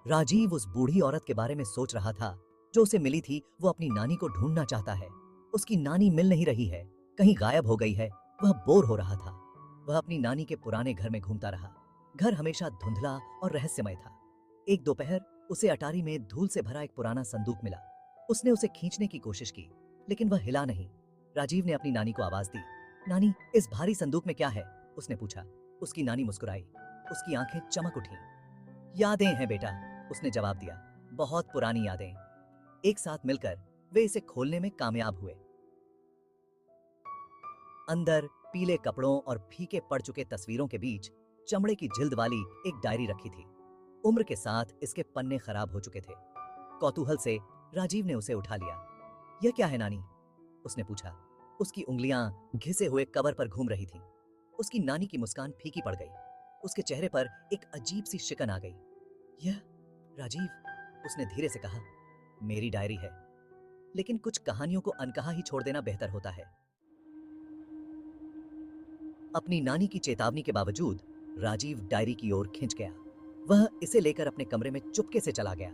राजीव उस बूढ़ी औरत के बारे में सोच रहा था जो उसे मिली थी। वो अपनी नानी को ढूंढना चाहता है। उसकी नानी मिल नहीं रही है, कहीं गायब हो गई है। वह बोर हो रहा था। वह अपनी नानी के पुराने घर में घूमता रहा। घर हमेशा धुंधला और रहस्यमय था। एक दोपहर उसे अटारी में धूल से भरा एक पुराना संदूक मिला। उसने उसे खींचने की कोशिश की, लेकिन वह हिला नहीं। राजीव ने अपनी नानी को आवाज दी। नानी, इस भारी संदूक में क्या है? उसने पूछा। उसकी नानी मुस्कुराई। उसकी आंखें चमक उठी। यादें हैं बेटा, उसने जवाब दिया। बहुत पुरानी यादें। एक साथ मिलकर वे इसे खोलने में कामयाब हुए। अंदर पीले कपड़ों और फीके पड़ चुके तस्वीरों के बीच चमड़े की जिल्द वाली एक डायरी रखी थी। उम्र के साथ इसके पन्ने खराब हो चुके थे। कौतूहल से राजीव ने उसे उठा लिया। यह क्या है नानी? उसने पूछा। उसकी उंगलियां घिसे हुए कवर पर घूम रही थीं। उसकी नानी की मुस्कान फीकी पड़ गई। उसके चेहरे पर एक अजीब सी शिकन आ गई। यह राजीव, उसने धीरे से कहा, मेरी डायरी है, लेकिन कुछ कहानियों को अनकहा ही छोड़ देना बेहतर होता है। अपनी नानी की चेतावनी के बावजूद राजीव डायरी की ओर खिंच गया। वह इसे लेकर अपने कमरे में चुपके से चला गया।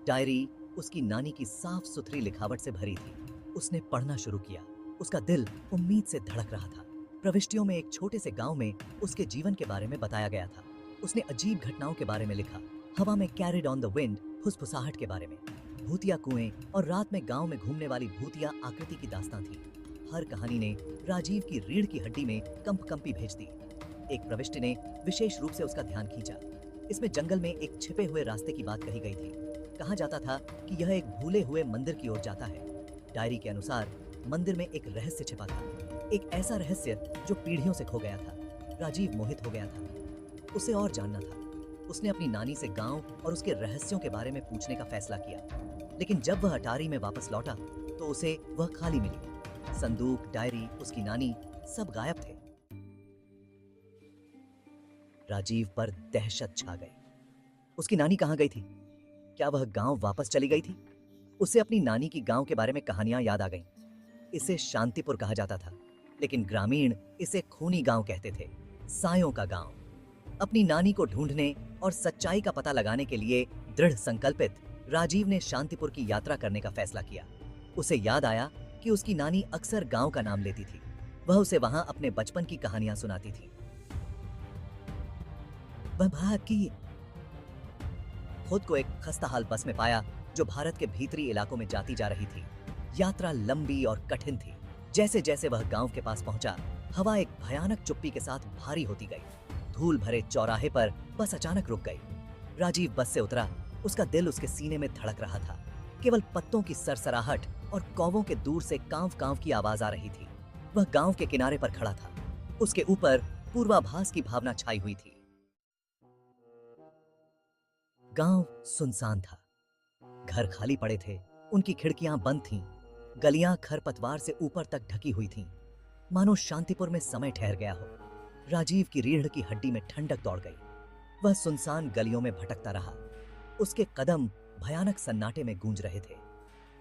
डायरी उसकी नानी की साफ सुथरी लिखावट से भरी थी। उसने पढ़ना शुरू किया। उसका दिल उम्मीद से धड़क रहा था। प्रविष्टियों में एक छोटे से गांव में उसके जीवन के बारे में बताया गया था। उसने अजीब घटनाओं के बारे में लिखा। हवा में कैरिड ऑन द विंड फुसफुसाहट के बारे में, भूतिया कुएं और रात में गांव में घूमने वाली भूतिया आकृति की दास्तां थी। हर कहानी ने राजीव की रीढ़ की हड्डी में कंपी भेज दी। एक प्रविष्टि ने विशेष रूप से उसका ध्यान खींचा। इसमें जंगल में एक छिपे हुए रास्ते की बात कही गई थी। कहा जाता था कि यह एक भूले हुए मंदिर की ओर जाता है। डायरी के अनुसार मंदिर में एक रहस्य छिपा था, एक ऐसा रहस्य जो पीढ़ियों से खो गया था। राजीव मोहित हो गया था। उसे और जानना था। उसने अपनी नानी से गांव और उसके रहस्यों के बारे में पूछने का फैसला किया। लेकिन जब वह अटारी में वापस लौटा तो उसे वह खाली मिली। संदूक, डायरी, उसकी नानी, सब गायब थे। राजीव पर दहशत छा गई। उसकी नानी कहाँ गई थी? क्या वह गांव वापस चली गई थी? उसे अपनी नानी की गांव के बारे में कहानियां याद आ गईं। इसे शांतिपुर कहा जाता था, लेकिन ग्रामीण इसे खूनी गांव कहते थे, सायों का गांव। अपनी नानी को ढूंढने और सच्चाई का पता लगाने के लिए दृढ़ संकल्पित राजीव ने शांतिपुर की यात्रा करने का फैसला किया। उसे याद आया कि उसकी नानी अक्सर गांव का नाम लेती थी। वह उसे वहां अपने बचपन की कहानियां सुनाती थी। वह भागी, खुद को एक खस्ताहाल बस में पाया जो भारत के भीतरी इलाकों में जाती जा रही थी। यात्रा लंबी और कठिन थी। जैसे जैसे वह गांव के पास पहुंचा, हवा एक भयानक चुप्पी के साथ भारी होती गई। धूल भरे चौराहे पर बस अचानक रुक गई। राजीव बस से उतरा। उसका दिल उसके सीने में धड़क रहा था। केवल पत्तों की सरसराहट और कौवों के दूर से कांव कांव की आवाज आ रही थी। वह गांव के किनारे पर खड़ा था। उसके ऊपर पूर्वाभास की भावना छाई हुई थी। गांव सुनसान था। घर खाली पड़े थे। उनकी खिड़कियां बंद थीं। गलियां खरपतवार से ऊपर तक ढकी हुई थीं। मानो शांतिपुर में समय ठहर गया हो। राजीव की रीढ़ की हड्डी में ठंडक दौड़ गई। वह सुनसान गलियों में भटकता रहा। उसके कदम भयानक सन्नाटे में गूंज रहे थे।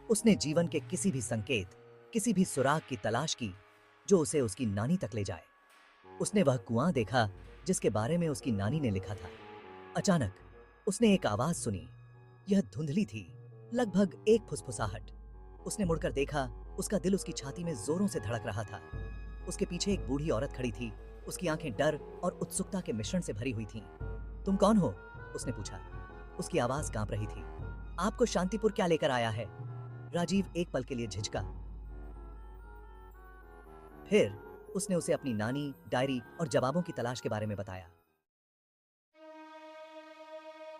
उसने जीवन के किसी भी संकेत, किसी भी सुराग की तलाश की जो उसे उसकी नानी तक ले जाए। उसने वह कुआं देखा जिसके बारे में उसकी नानी ने लिखा था। अचानक उसने एक आवाज सुनी। यह धुंधली थी, लगभग एक फुसफुसाहट। उसने मुड़कर देखा। उसका दिल उसकी छाती में जोरों से धड़क रहा था। उसके पीछे एक बूढ़ी औरत खड़ी थी। उसकी आंखें डर और उत्सुकता के मिश्रण से भरी हुई थीं। तुम कौन हो? उसने पूछा। उसकी आवाज कांप रही थी। आपको शांतिपुर क्या लेकर आया है? राजीव एक पल के लिए झिझका। फिर उसने उसे अपनी नानी, डायरी और जवाबों की तलाश के बारे में बताया।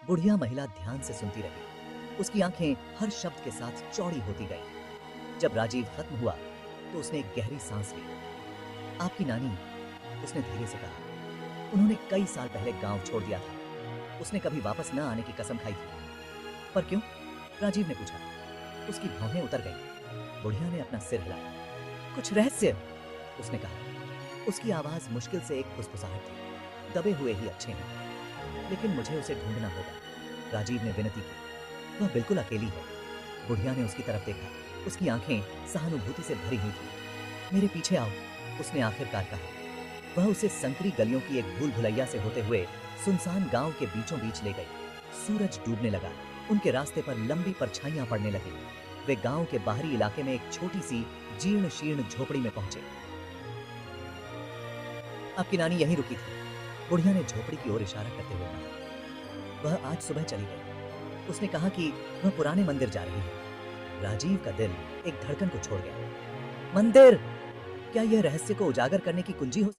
बुढ़िया महिला ध्यान से सुनती रही। उसकी आंखें हर शब्द के साथ चौड़ी होती गईं। जब राजीव खत्म हुआ तो उसने एक गहरी सांस ली। आपकी नानी, उसने धीरे से कहा, उन्होंने कई साल पहले गांव छोड़ दिया था। उसने कभी वापस न आने की कसम खाई थी। पर क्यों? राजीव ने पूछा। उसकी भौहें उतर गईं। बुढ़िया ने अपना सिर हिलाया। कुछ रहस्य, उसने कहा। उसकी आवाज मुश्किल से एक फुसफुसाहट थी। दबे हुए ही अच्छे हैं, लेकिन मुझे उसे ढूंढना होगा। राजीव ने विनती की। वह बिल्कुल अकेली है। बुढ़िया ने उसकी तरफ देखा। उसकी आंखें सहानुभूति से भरी हुई थी। मेरे पीछे आओ, उसने आखिरकार कहा। वह उसे संकरी गलियों की एक भूल भुलैया से होते हुए सुनसान गांव के बीचों बीच ले गई। सूरज डूबने लगा। उनके रास्ते पर लंबी परछाइयां पड़ने लगी। वे गांव के बाहरी इलाके में एक छोटी सी जीर्ण शीर्ण झोपड़ी में पहुंचे। आपकी नानी यहीं रुकी थी, बुढ़िया ने झोपड़ी की ओर इशारा करते हुए कहा। वह आज सुबह चली गई। उसने कहा कि वह पुराने मंदिर जा रही है। राजीव का दिल एक धड़कन को छोड़ गया। मंदिर! क्या यह रहस्य को उजागर करने की कुंजी हो